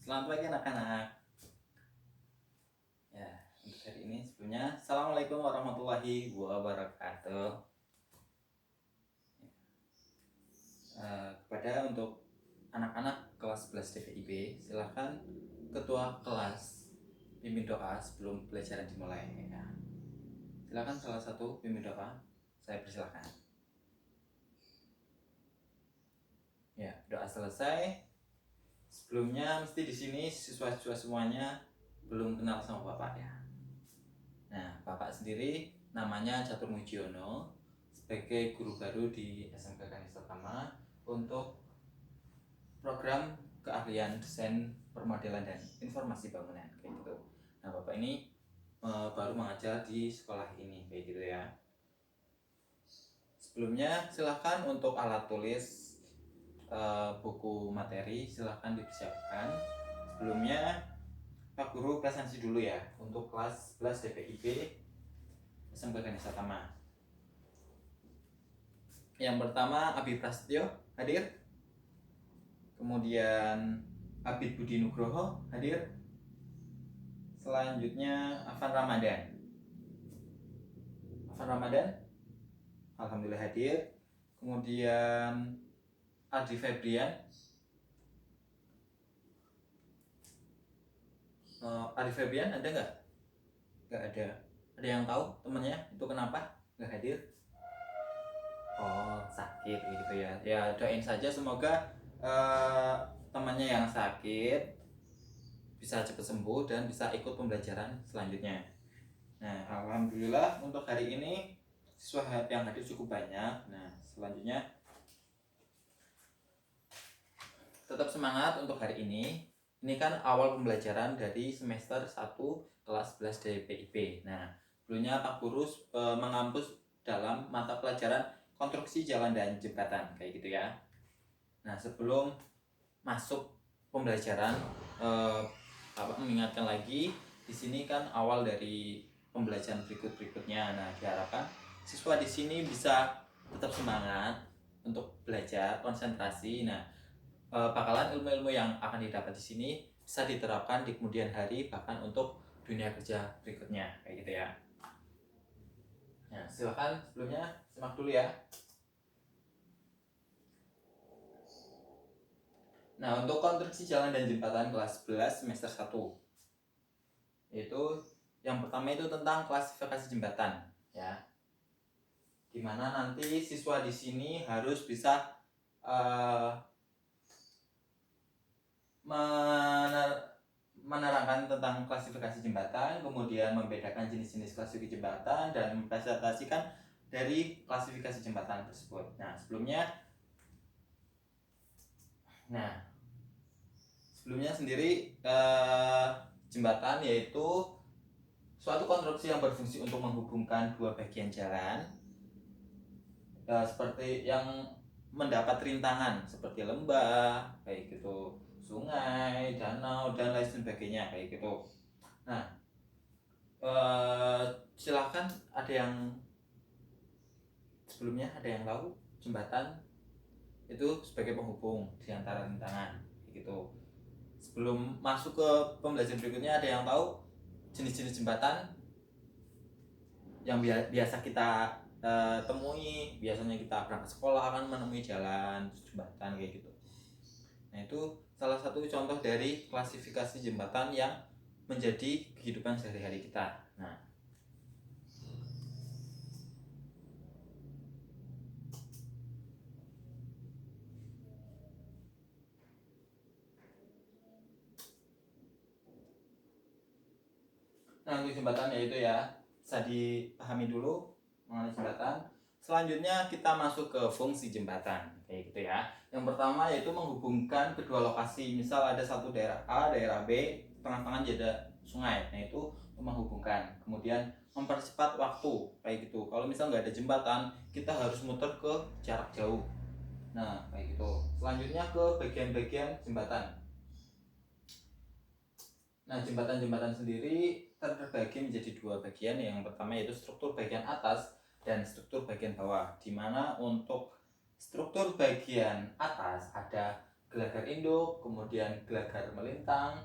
Selamat pagi anak-anak. Ya, untuk hari ini sebelumnya Assalamualaikum warahmatullahi wabarakatuh. Kepada untuk anak-anak kelas 11 DPIB, silahkan ketua kelas pimpin doa sebelum pelajaran dimulai. Ya. Silahkan salah satu pimpin doa. Saya persilahkan. Ya, doa selesai. Sebelumnya mesti di sini siswa-siswa semuanya belum kenal sama Bapak ya. Nah, Bapak sendiri namanya Catur Mujiono sebagai guru baru di SMK Kanisa Tama untuk program keahlian desain permodelan dan informasi bangunan kayak gitu. Nah, Bapak ini baru mengajar di sekolah ini kayak gitu ya. Sebelumnya silahkan untuk alat tulis, buku materi silahkan dipersiapkan. Sebelumnya Pak Guru presensi dulu ya untuk kelas 11 DPIB SMK Kanisa Tama. Yang pertama Abi Prasetyo hadir. Kemudian Abid Budi Nugroho hadir. Selanjutnya Afan Ramadan. Alhamdulillah hadir. Kemudian Adi Febrian. Adi Febrian ada nggak? Nggak ada. Ada yang tahu temennya itu kenapa nggak hadir? Oh, sakit gitu ya. Ya, doain saja semoga temannya yang sakit bisa cepat sembuh dan bisa ikut pembelajaran selanjutnya. Nah, alhamdulillah untuk hari ini siswa yang hadir cukup banyak. Nah, selanjutnya tetap semangat untuk hari ini. Ini kan awal pembelajaran dari semester 1 kelas 11 DPIB. Nah, sebelumnya Pak Guru mengampus dalam mata pelajaran konstruksi jalan dan jembatan kayak gitu ya. Nah, sebelum masuk pembelajaran, Bapak mengingatkan lagi di sini kan awal dari pembelajaran berikutnya. Nah, diharapkan siswa di sini bisa tetap semangat untuk belajar, konsentrasi. Nah, bakalan ilmu-ilmu yang akan didapat di sini bisa diterapkan di kemudian hari bahkan untuk dunia kerja berikutnya kayak gitu ya. Nah, silakan sebelumnya simak dulu ya. Nah, untuk konstruksi jalan dan jembatan kelas 11 semester 1 itu yang pertama itu tentang klasifikasi jembatan ya. Dimana nanti siswa di sini harus bisa menerangkan tentang klasifikasi jembatan, kemudian membedakan jenis-jenis klasifikasi jembatan dan mempresentasikan dari klasifikasi jembatan tersebut. Nah, sebelumnya sendiri jembatan yaitu suatu konstruksi yang berfungsi untuk menghubungkan dua bagian jalan seperti yang mendapat rintangan seperti lembah kayak gitu, sungai, danau dan lain sebagainya kayak gitu. Nah, silakan ada yang sebelumnya ada yang tahu jembatan itu sebagai penghubung di antara rintangan gitu. Sebelum masuk ke pembelajaran berikutnya, ada yang tahu jenis-jenis jembatan yang biasa kita temui. Biasanya kita berangkat sekolah akan menemui jalan jembatan kayak gitu. Nah, itu salah satu contoh dari klasifikasi jembatan yang menjadi kehidupan sehari-hari kita. Nah, untuk jembatan yaitu ya bisa dipahami dulu mengenai jembatan. Selanjutnya kita masuk ke fungsi jembatan kayak gitu ya. Yang pertama yaitu menghubungkan kedua lokasi. Misal ada satu daerah A, daerah B, tengah-tengah ada sungai. Nah, itu menghubungkan. Kemudian mempercepat waktu kayak gitu. Kalau misal nggak ada jembatan, kita harus muter ke jarak jauh. Nah, kayak gitu. Selanjutnya ke bagian-bagian jembatan. Nah, jembatan-jembatan sendiri terbagi menjadi dua bagian. Yang pertama yaitu struktur bagian atas dan struktur bagian bawah. Di mana untuk struktur bagian atas ada gelagar induk, kemudian gelagar melintang,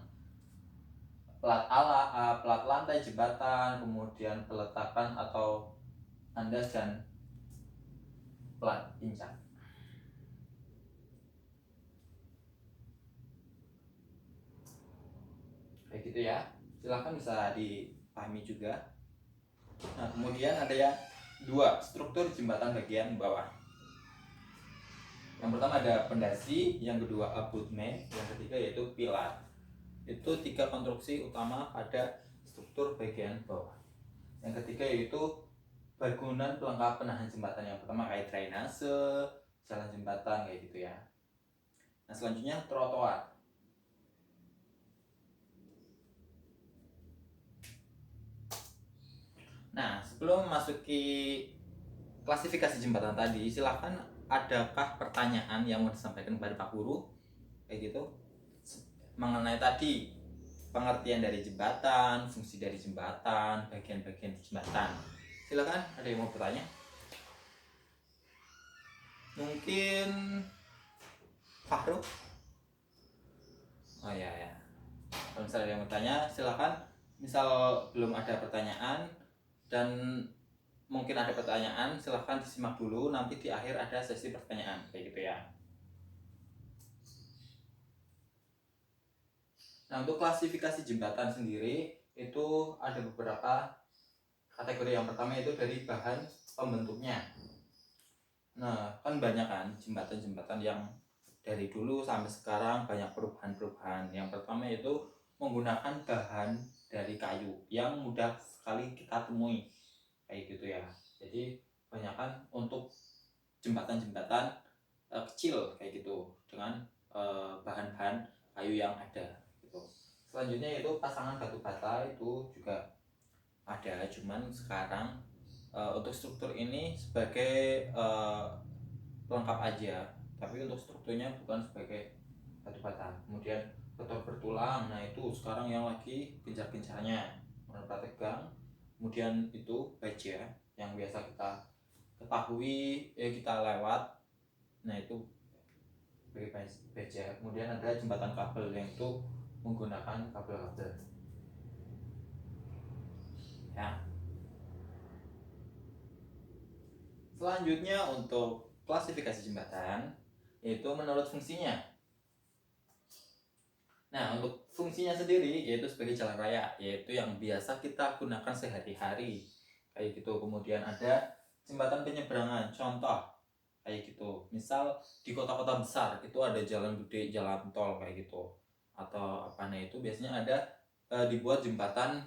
plat lantai jembatan, kemudian peletakan atau tandas dan plat pincang. Kayak gitu ya. Silahkan bisa dipahami juga. Nah, kemudian ada yang dua, struktur jembatan bagian bawah. Yang pertama ada pondasi, yang kedua abutment, yang ketiga yaitu pilar. Itu tiga konstruksi utama pada struktur bagian bawah. Yang ketiga yaitu bangunan pelengkap penahan jembatan. Yang pertama kayak drainase, jalan jembatan kayak gitu ya. Nah, selanjutnya trotoar. Nah, sebelum memasuki klasifikasi jembatan tadi, silahkan adakah pertanyaan yang mau disampaikan kepada Pak Guru kayak gitu mengenai tadi pengertian dari jembatan, fungsi dari jembatan, bagian-bagian jembatan. Silakan, ada yang mau bertanya? Mungkin Fahru? Oh ya ya. Kalau misalnya ada yang mau bertanya, silakan. Misal belum ada pertanyaan dan mungkin ada pertanyaan, silahkan disimak dulu, nanti di akhir ada sesi pertanyaan kayak gitu ya. Nah, untuk klasifikasi jembatan sendiri itu ada beberapa kategori. Yang pertama itu dari bahan pembentuknya. Nah, kan banyak kan jembatan-jembatan yang dari dulu sampai sekarang banyak perubahan-perubahan. Yang pertama itu menggunakan bahan dari kayu yang mudah sekali kita temui kayak gitu ya. Jadi banyakkan untuk jembatan-jembatan kecil kayak gitu dengan bahan-bahan kayu yang ada gitu. Selanjutnya itu pasangan batu bata itu juga ada, cuman sekarang untuk struktur ini sebagai pelengkap aja, tapi untuk strukturnya bukan sebagai batu bata. Kemudian beton bertulang, nah itu sekarang yang lagi gencar-gencarnya menurut tegang. Kemudian itu baja yang biasa kita ketahui kita lewat, nah itu sebagai baja. Kemudian ada jembatan kabel yang itu menggunakan kabel-kabel ya. Selanjutnya untuk klasifikasi jembatan yaitu menurut fungsinya. Nah, untuk fungsinya sendiri yaitu sebagai jalan raya, yaitu yang biasa kita gunakan sehari-hari kayak gitu. Kemudian ada jembatan penyeberangan, contoh kayak gitu. Misal di kota-kota besar itu ada jalan gede, jalan tol kayak gitu. Atau apa, nah itu biasanya ada dibuat jembatan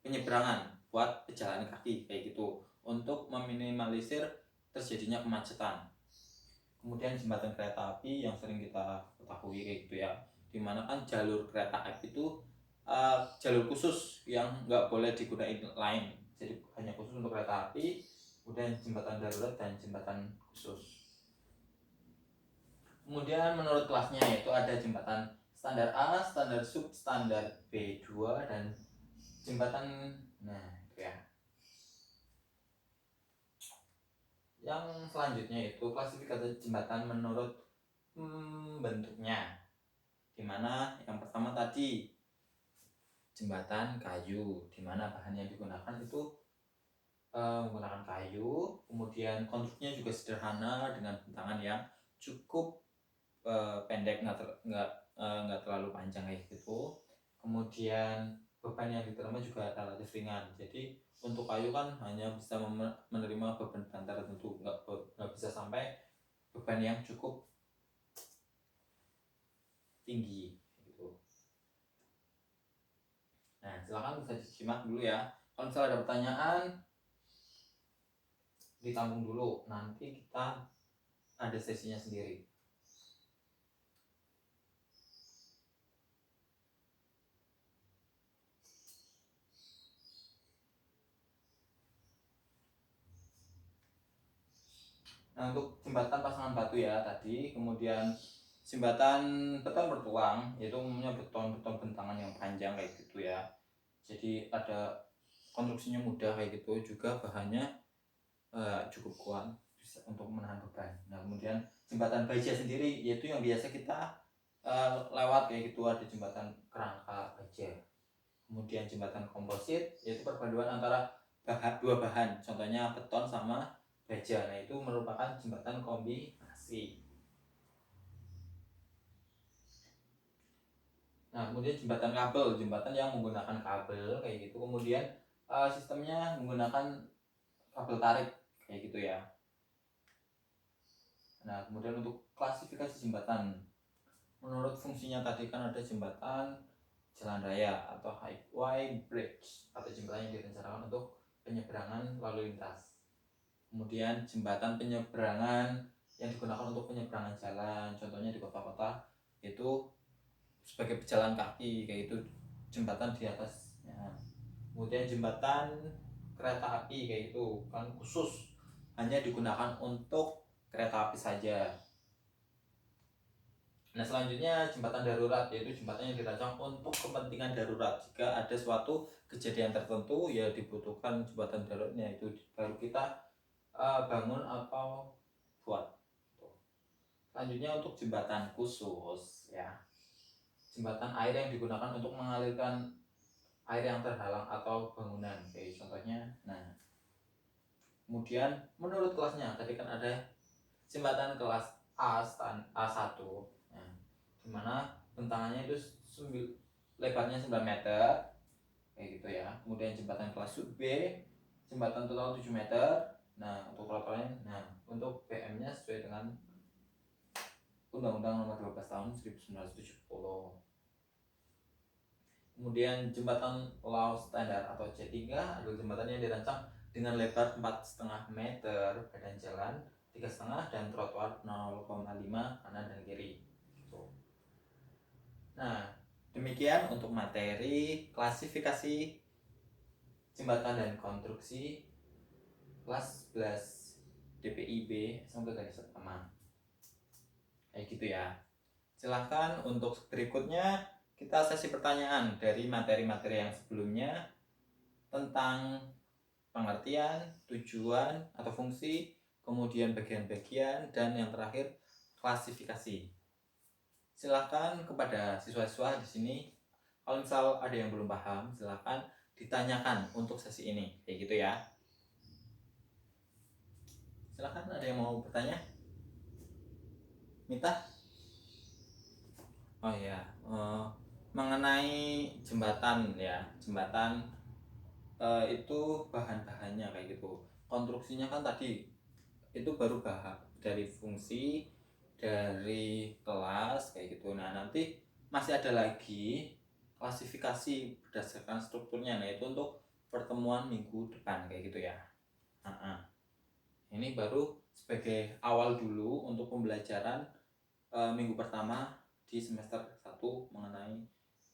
penyeberangan buat pejalan kaki kayak gitu untuk meminimalisir terjadinya kemacetan. Kemudian jembatan kereta api yang sering kita ketahui kayak gitu ya, dimana kan jalur kereta api itu jalur khusus yang nggak boleh digunakan lain, jadi hanya khusus untuk kereta api. Kemudian jembatan darurat dan jembatan khusus. Kemudian menurut kelasnya yaitu ada jembatan standar A, standar sub, standar B2 dan jembatan. Nah itu ya. Yang selanjutnya itu klasifikasi jembatan menurut bentuknya, dimana yang pertama tadi jembatan kayu, dimana bahan yang digunakan itu menggunakan kayu. Kemudian konstruksinya juga sederhana dengan bentangan yang cukup pendek, nggak terlalu panjang kayak gitu. Kemudian beban yang diterima juga relatif ringan, jadi untuk kayu kan hanya bisa menerima beban tertentu, nggak bisa sampai beban yang cukup tinggi gitu. Nah, silakan bisa disimak dulu ya. Kalau misalnya ada pertanyaan, ditanggung dulu, nanti kita ada sesinya sendiri. Nah, untuk jembatan pasangan batu ya tadi, kemudian jembatan beton bertuang, yaitu umumnya beton bentangan yang panjang kayak gitu ya. Jadi ada konstruksinya mudah kayak gitu, juga bahannya cukup kuat, bisa untuk menahan beban. Nah kemudian jembatan baja sendiri yaitu yang biasa kita lewat kayak gitu, ada jembatan kerangka baja. Kemudian jembatan komposit yaitu perpaduan antara dua bahan, contohnya beton sama baja. Nah itu merupakan jembatan kombinasi. Nah kemudian jembatan kabel, jembatan yang menggunakan kabel kayak gitu. Kemudian sistemnya menggunakan kabel tarik kayak gitu ya. Nah kemudian untuk klasifikasi jembatan, menurut fungsinya tadi kan ada jembatan jalan raya atau highway bridge atau jembatan yang direncanakan untuk penyeberangan lalu lintas. Kemudian jembatan penyeberangan yang digunakan untuk penyeberangan jalan, contohnya di kota-kota itu sebagai pejalan kaki kayak itu, jembatan di atasnya. Kemudian jembatan kereta api kayak itu kan khusus hanya digunakan untuk kereta api saja. Nah selanjutnya jembatan darurat, yaitu jembatan yang dirancang untuk kepentingan darurat. Jika ada suatu kejadian tertentu ya dibutuhkan jembatan daruratnya, itu baru kita bangun atau buat. Selanjutnya untuk jembatan khusus ya, jembatan air yang digunakan untuk mengalirkan air yang terhalang atau bangunan kayak contohnya. Nah kemudian menurut kelasnya tadi kan ada jembatan kelas A1, nah, dimana bentangannya itu lebarnya 9 meter kayak gitu ya. Kemudian jembatan kelas B, jembatan total 7 meter. Nah untuk laporannya, nah untuk PM nya sesuai dengan Undang-Undang Nomor 12 Tahun 1970. Kemudian jembatan law standar atau C3 adalah jembatan yang dirancang dengan lebar 4,5 meter, badan jalan 3,5 dan trotoar 0,5 kanan dan kiri. Nah, demikian untuk materi klasifikasi jembatan dan konstruksi kelas 11 DPIB sampai garis utama. Kayak gitu ya. Silahkan untuk berikutnya kita sesi pertanyaan dari materi-materi yang sebelumnya tentang pengertian, tujuan atau fungsi, kemudian bagian-bagian, dan yang terakhir klasifikasi. Silakan kepada siswa-siswa di sini, kalau misal ada yang belum paham, silakan ditanyakan untuk sesi ini, kayak gitu ya. Silakan, ada yang mau bertanya? Minta? Oh ya, mengenai jembatan ya, jembatan itu bahan-bahannya kayak gitu. Konstruksinya kan tadi itu baru bahas dari fungsi, dari kelas kayak gitu. Nah nanti masih ada lagi klasifikasi berdasarkan strukturnya. Nah itu untuk pertemuan minggu depan kayak gitu ya. Ini baru sebagai awal dulu untuk pembelajaran minggu pertama di semester 1 mengenai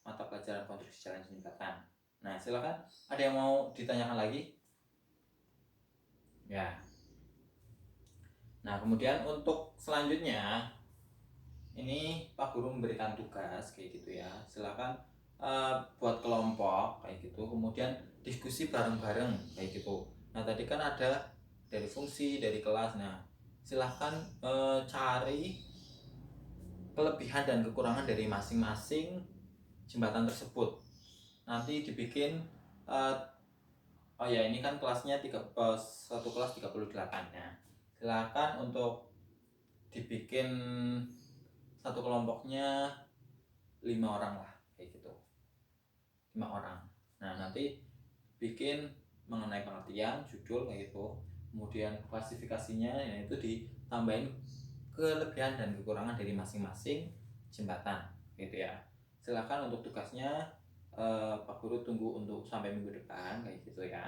mata pelajaran konstruksi jalan jembatan. Nah silakan, ada yang mau ditanyakan lagi? Ya. Nah kemudian untuk selanjutnya ini Pak Guru memberikan tugas kayak gitu ya. Silakan buat kelompok kayak gitu, kemudian diskusi bareng-bareng kayak gitu. Nah tadi kan ada dari fungsi, dari kelas. Nah silahkan cari kelebihan dan kekurangan dari masing-masing jembatan tersebut. Nanti dibikin oh ya ini kan kelasnya satu kelas 38 ya. Silahkan untuk dibikin satu kelompoknya 5 orang lah kayak gitu, 5 orang. Nah nanti bikin mengenai pengertian, judul kayak gitu, kemudian klasifikasinya yaitu ditambahin kelebihan dan kekurangan dari masing-masing jembatan gitu ya. Silakan untuk tugasnya Pak Guru tunggu untuk sampai minggu depan kayak gitu ya.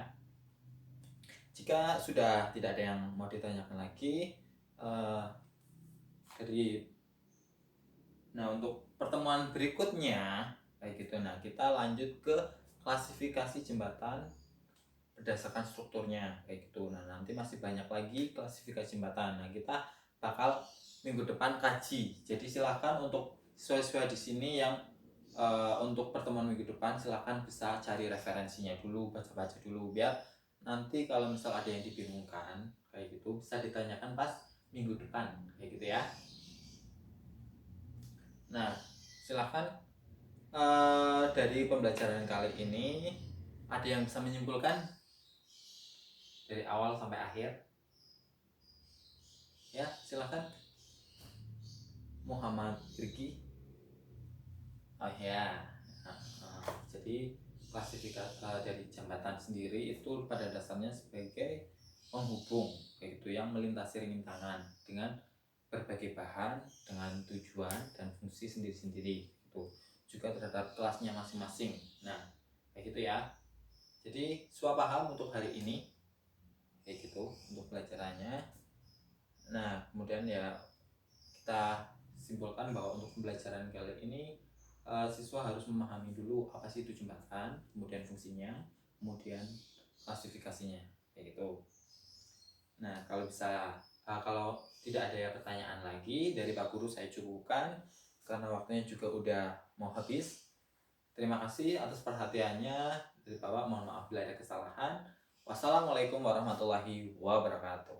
Jika sudah tidak ada yang mau ditanyakan lagi nah untuk pertemuan berikutnya kayak gitu, nah kita lanjut ke klasifikasi jembatan berdasarkan strukturnya kayak gitu. Nah nanti masih banyak lagi klasifikasi jembatan. Nah kita bakal minggu depan kaji. Jadi silakan untuk siswa-siswa di sini yang untuk pertemuan minggu depan silakan bisa cari referensinya dulu, baca-baca dulu biar nanti kalau misal ada yang dibingungkan kayak gitu bisa ditanyakan pas minggu depan kayak gitu ya. Nah, silahkan dari pembelajaran kali ini ada yang bisa menyimpulkan dari awal sampai akhir? Ya, silahkan. Muhammad Riki. Oh ya. Jadi klasifikasi dari jembatan sendiri itu pada dasarnya sebagai penghubung kayak gitu yang melintasi rintangan dengan berbagai bahan dengan tujuan dan fungsi sendiri-sendiri itu juga terhadap kelasnya masing-masing. Nah, kayak gitu ya. Jadi suap paham untuk hari ini kayak gitu untuk pelajarannya. Nah, kemudian ya kita simpulkan bahwa untuk pembelajaran kali ini siswa harus memahami dulu apa sih itu jembatan, kemudian fungsinya, kemudian klasifikasinya kayak gitu. Nah, kalau tidak ada pertanyaan lagi dari Pak Guru saya cukupkan karena waktunya juga udah mau habis. Terima kasih atas perhatiannya dari Bapak. Mohon maaf bila ada kesalahan. Wassalamualaikum warahmatullahi wabarakatuh.